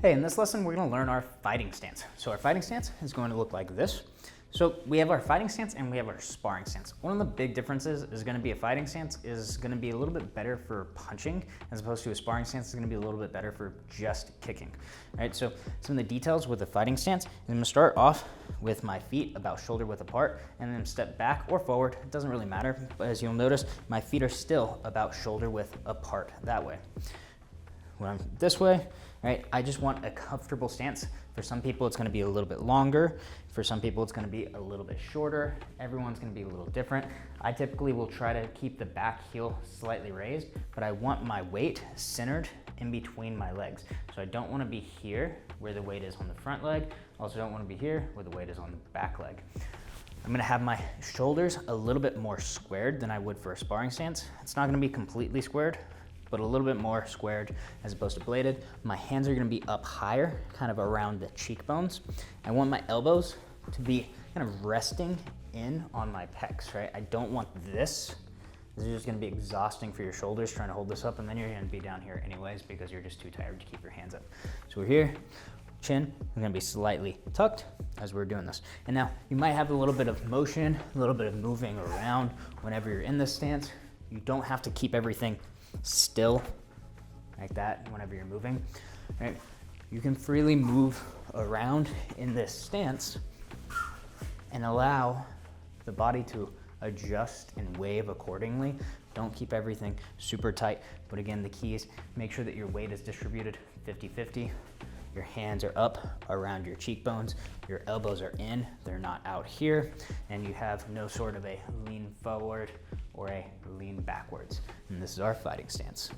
Hey, in this lesson, we're gonna learn our fighting stance. So our fighting stance is going to look like this. So we have our fighting stance and we have our sparring stance. One of the big differences is gonna be a fighting stance is gonna be a little bit better for punching as opposed to a sparring stance is gonna be a little bit better for just kicking. All right, so some of the details with the fighting stance, I'm gonna start off with my feet about shoulder width apart and then step back or forward. It doesn't really matter, but as you'll notice, my feet are still about shoulder width apart that way. When I'm this way, right, I just want a comfortable stance. For some people, it's gonna be a little bit longer. For some people, it's gonna be a little bit shorter. Everyone's gonna be a little different. I typically will try to keep the back heel slightly raised, but I want my weight centered in between my legs. So I don't wanna be here where the weight is on the front leg. Also don't wanna be here where the weight is on the back leg. I'm gonna have my shoulders a little bit more squared than I would for a sparring stance. It's not gonna be completely squared, but a little bit more squared as opposed to bladed. My hands are gonna be up higher, kind of around the cheekbones. I want my elbows to be kind of resting in on my pecs, right? I don't want this. This is just gonna be exhausting for your shoulders trying to hold this up, and then you're gonna be down here anyways because you're just too tired to keep your hands up. So we're here, chin, I'm gonna be slightly tucked as we're doing this. And now you might have a little bit of motion, a little bit of moving around whenever you're in this stance. You don't have to keep everything still like that whenever you're moving, right? You can freely move around in this stance and allow the body to adjust and wave accordingly. Don't keep everything super tight, but again, the key is make sure that your weight is distributed 50-50. Your hands are up around your cheekbones, your elbows are in, they're not out here, and you have no sort of a lean forward or a lean backwards. And this is our fighting stance.